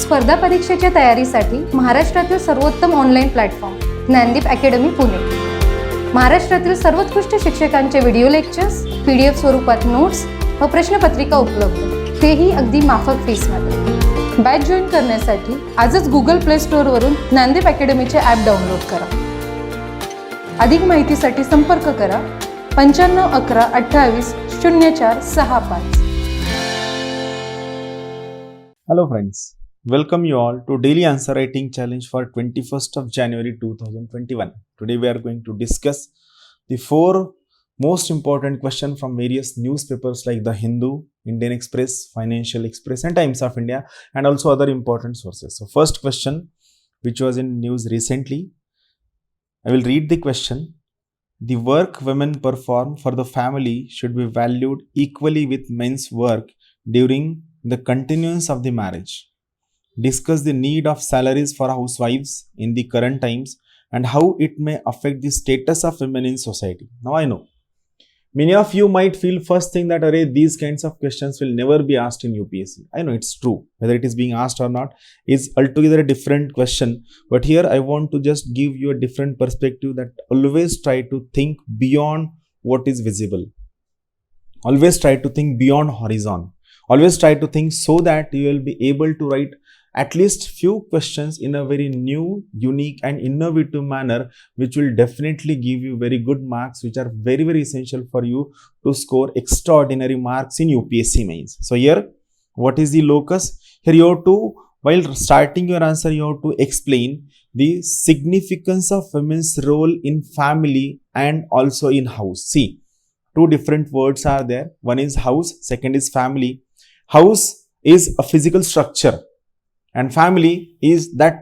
स्पर्धा परीक्षेच्या तयारीसाठी महाराष्ट्रातील सर्वोत्तम online platform Dnyandeep Academy Pune. महाराष्ट्रातील सर्वोत्कृष्ट शिक्षकांचे व्हिडिओ लेक्चर्स, PDF स्वरूपात नोट्स व प्रश्नपत्रिका उपलब्ध, तेही अगदी माफक फीसमध्ये. बॅच जॉईन करण्यासाठी आजच गुगल प्ले स्टोअरवरून ज्ञानदीप अकॅडमीचे ॲप डाउनलोड करा. अधिक माहितीसाठी संपर्क करा 95 11 28 04 65. Hello friends, welcome you all to Daily Answer Writing Challenge for 21st of January 2021. Today we are going to discuss the 4 most important questions from various newspapers like The Hindu, Indian Express, Financial Express and Times of India, and also other important sources. So first question, which was in news recently, I will read the question. The work women perform for the family should be valued equally with men's work during the continuance of the marriage. Discuss the need of salaries for housewives in the current times and how it may affect the status of women in society. Now I know many of you might feel first thing that these kinds of questions will never be asked in UPSC. I know it's true. Whether it is being asked or not is altogether a different question. But here I want to just give you a different perspective, that always try to think beyond what is visible. Always try to think beyond horizon. Always try to think so that you will be able to write at least few questions in a very new, unique and innovative manner, which will definitely give you very good marks, which are very, very essential for you to score extraordinary marks in UPSC mains. So here, what is the locus? Here you have to, while starting your answer, you have to explain the significance of women's role in family and also in house. See, two different words are there. One is house, second is family. House is a physical structure and family is that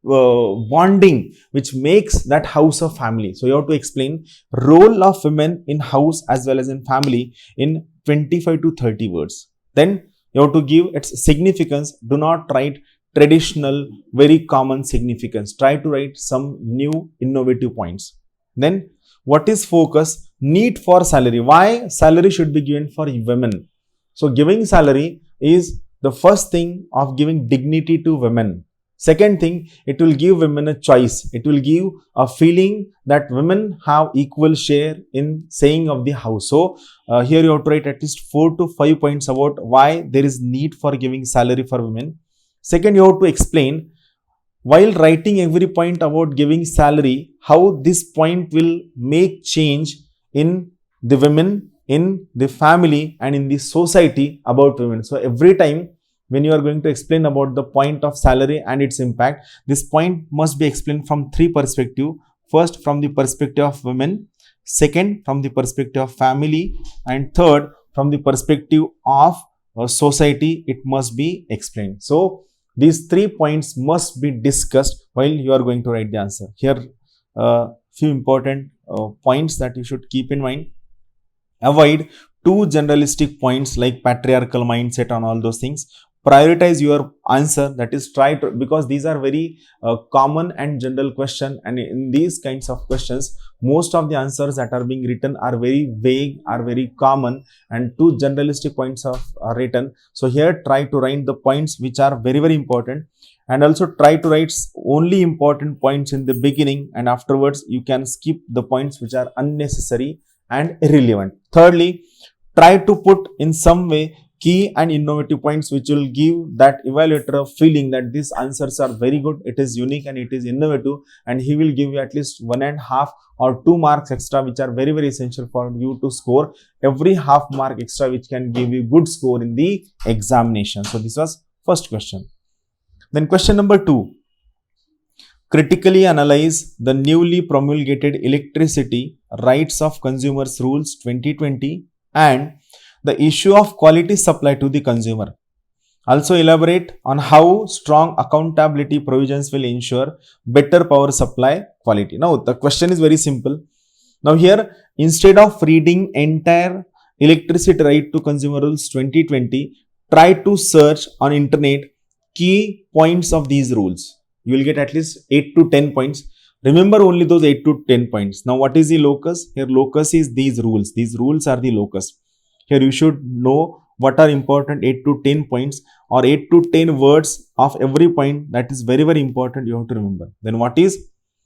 bonding which makes that house a family. So you have to explain role of women in house as well as in family in 25 to 30 words. Then you have to give its significance. Do not write traditional, very common significance. Try to write some new innovative points. Then what is focus? Need for salary. Why salary should be given for women? So giving salary is the first thing of giving dignity to women. Second thing, it will give women a choice. It will give a feeling that women have equal share in saying of the house. So here you have to write at least 4 to 5 points about why there is need for giving salary for women. Second, you have to explain while writing every point about giving salary, how this point will make change in the women, in the family and in the society about women. So every time when you are going to explain about the point of salary and its impact, this point must be explained from 3 perspectives. First, from the perspective of women. Second, from the perspective of family. And third, from the perspective of society, it must be explained. So these 3 points must be discussed while you are going to write the answer. Here, few important points that you should keep in mind. Avoid too generalistic points like patriarchal mindset and all those things. Prioritize your answer, that is try to, because these are very common and general question, and in these kinds of questions most of the answers that are being written are very vague, are very common, and too generalistic points are written. So here try to write the points which are very, very important, and also try to write only important points in the beginning, and afterwards you can skip the points which are unnecessary and irrelevant. Thirdly, try to put in some way key and innovative points which will give that evaluator a feeling that these answers are very good, it is unique and it is innovative, and he will give you at least 1.5 or 2 marks extra, which are very, very essential for you to score every half mark extra, which can give you good score in the examination. So this was first question. Then question number 2. Critically analyze the newly promulgated Electricity Rights of Consumers Rules 2020 and the issue of quality supply to the consumer. Also elaborate on how strong accountability provisions will ensure better power supply quality. Now the question is very simple. Now here, instead of reading entire Electricity Right to Consumer Rules 2020, try to search on internet key points of these rules. You will get at least 8 to 10 points. Remember only those 8 to 10 points. Now what is the locus? Here locus is these rules. These rules are the locus. Here you should know what are important 8 to 10 points or 8 to 10 words of every point. That is very, very important. You have to remember. Then what is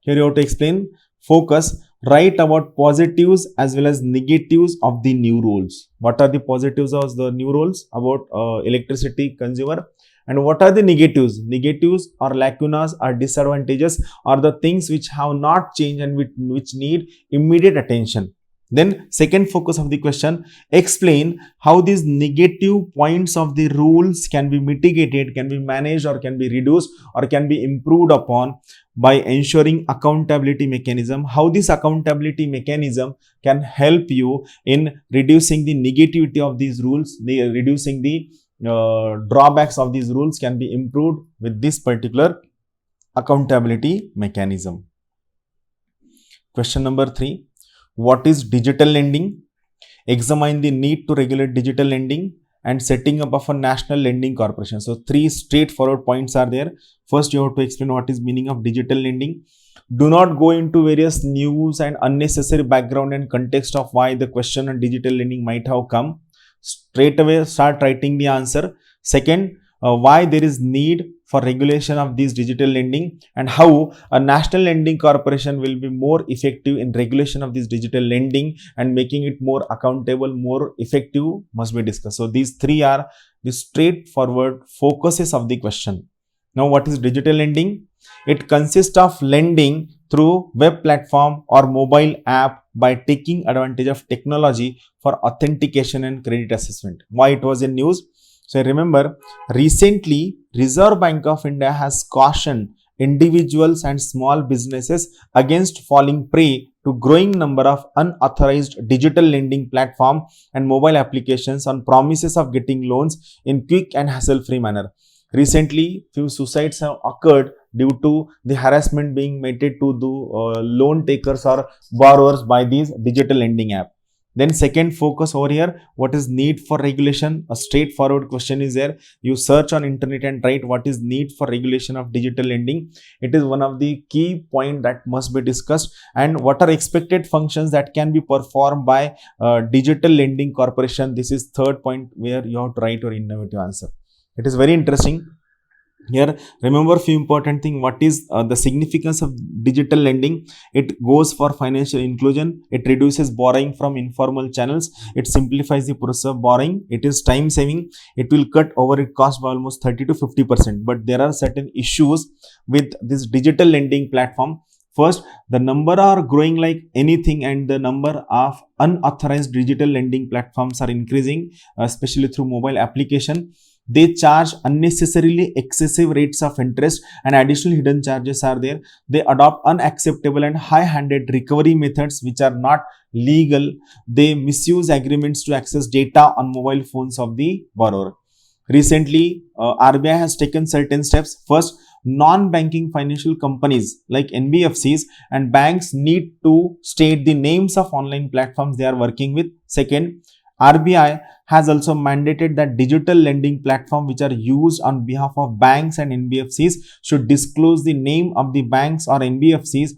here? You have to explain, focus, write about positives as well as negatives of the new rules. What are the positives of the new rules about electricity consumer? And what are the negatives? Negatives or lacunas or disadvantages are the things which have not changed and which need immediate attention. Then second focus of the question, explain how these negative points of the rules can be mitigated, can be managed or can be reduced or can be improved upon by ensuring accountability mechanism. How this accountability mechanism can help you in reducing the negativity of these rules, reducing the drawbacks of these rules can be improved with this particular accountability mechanism. Question number 3. What is digital lending? Examine the need to regulate digital lending and setting up of a national lending corporation. So 3 straightforward points are there. First, you have to explain what is meaning of digital lending. Do not go into various news and unnecessary background and context of why the question on digital lending might have come. Straight away start writing the answer. Second, why there is need for regulation of this digital lending and how a national lending corporation will be more effective in regulation of this digital lending and making it more accountable, more effective must be discussed. So these 3 are the straightforward focuses of the question. Now what is digital lending? It consists of lending through web platform or mobile app by taking advantage of technology for authentication and credit assessment. Why it was in news? So remember, recently Reserve Bank of India has cautioned individuals and small businesses against falling prey to growing number of unauthorized digital lending platform and mobile applications on promises of getting loans in quick and hassle-free manner. Recently, few suicides have occurred due to the harassment being made to the loan takers or borrowers by these digital lending app. Then second focus over here, what is need for regulation? A straightforward question is there. You search on internet and write what is need for regulation of digital lending. It is one of the key point that must be discussed, and what are expected functions that can be performed by digital lending corporation. This is third point where you have to write your innovative answer. It is very interesting. Here, remember few important thing. What is the significance of digital lending? It goes for financial inclusion. It reduces borrowing from informal channels. It simplifies the process of borrowing. It is time saving. It will cut overhead cost by almost 30 to 50%. But there are certain issues with this digital lending platform. First, the number are growing like anything and the number of unauthorized digital lending platforms are increasing, especially through mobile application. They charge unnecessarily excessive rates of interest and additional hidden charges are there. They adopt unacceptable and high-handed recovery methods which are not legal. They misuse agreements to access data on mobile phones of the borrower. Recently, RBI has taken certain steps. First, non-banking financial companies like NBFCs and banks need to state the names of online platforms they are working with. Second, RBI has also mandated that digital lending platforms which are used on behalf of banks and NBFCs should disclose the name of the banks or NBFCs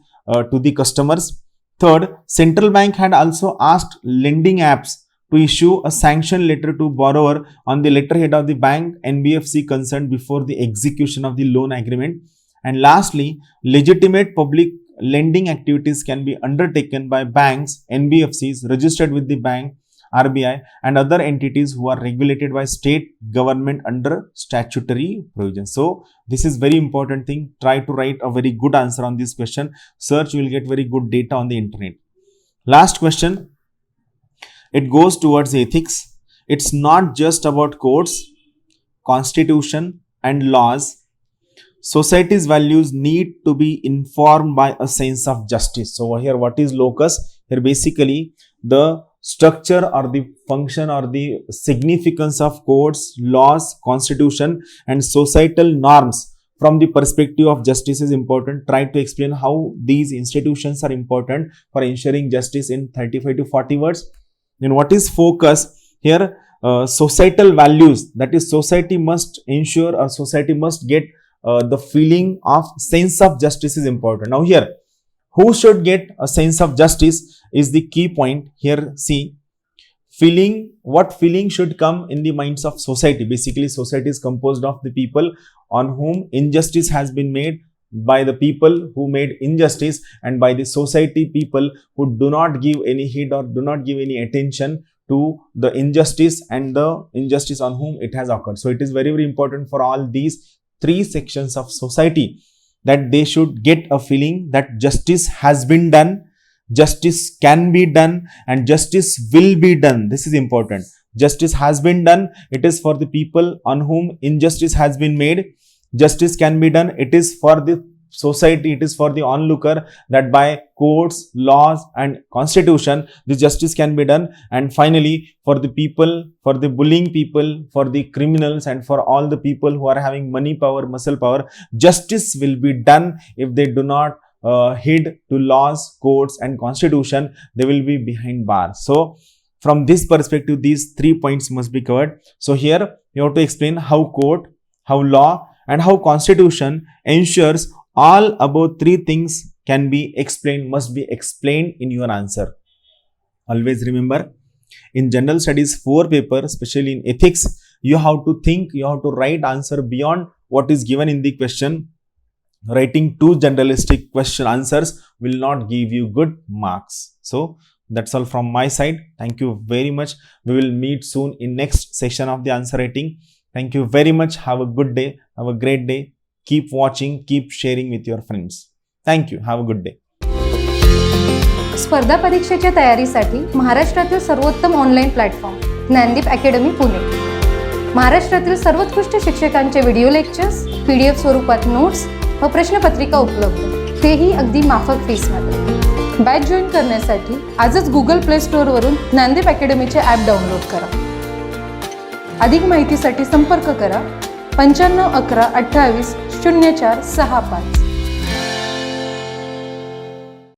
to the customers. Third, central bank had also asked lending apps to issue a sanction letter to borrower on the letterhead of the bank NBFC concerned before the execution of the loan agreement. And lastly, legitimate public lending activities can be undertaken by banks, NBFCs registered with the bank, RBI and other entities who are regulated by state government under statutory provisions. So this is very important thing. Try to write a very good answer on this question. Search, you will get very good data on the internet. Last question. It goes towards ethics. It's not just about codes, constitution and laws. Society's values need to be informed by a sense of justice. So over here, what is locus? Here basically the structure or the function or the significance of codes, laws, constitution and societal norms from the perspective of justice is important. Try to explain how these institutions are important for ensuring justice in 35 to 40 words. Then what is focus? Here societal values, that is society must ensure or society must get the feeling of sense of justice is important. Now here, who should get a sense of justice is the key point. Here see, what feeling should come in the minds of society. Basically, society is composed of the people on whom injustice has been made, by the people who made injustice, and by the society people who do not give any heed or do not give any attention to the injustice and the injustice on whom it has occurred. So it is very, very important for all these three sections of society that they should get a feeling that justice has been done, justice can be done, and justice will be done. This is important. Justice has been done. It is for the people on whom injustice has been made. Justice can be done. It is for the society, it is for the onlooker, that by courts, laws and constitution the justice can be done. And finally, for the people, for the bullying people, for the criminals, and for all the people who are having money power, muscle power, justice will be done. If they do not heed to laws, courts and constitution, they will be behind bars. So from this perspective, these 3 points must be covered. So here you have to explain how court, how law and how constitution ensures all above 3 things can be explained, must be explained in your answer. Always remember, in general studies 4 paper, especially in ethics, you have to think, you have to write answer beyond what is given in the question. Writing too generalistic question answers will not give you good marks. So that's all from my side. Thank you very much. We will meet soon in next session of the answer writing. Thank you very much. Have a good day. Have a great day. Keep watching, keep sharing with your friends. Thank you. Have a good day. स्पर्धा परीक्षेच्या तयारीसाठी महाराष्ट्रातील सर्वोत्तम online platform Dnyandeep Academy Pune. महाराष्ट्रातील सर्वोत्कृष्ट शिक्षकांचे video lectures, PDF स्वरूपात notes व प्रश्नपत्रिका उपलब्ध, तेही अगदी माफक फीसमध्ये. बॅच जॉईन करण्यासाठी आजच गुगल प्ले स्टोअरवरून ज्ञानदीप अकॅडमीचे ॲप डाउनलोड करा. अधिक माहितीसाठी संपर्क करा 95 11 28 04 65.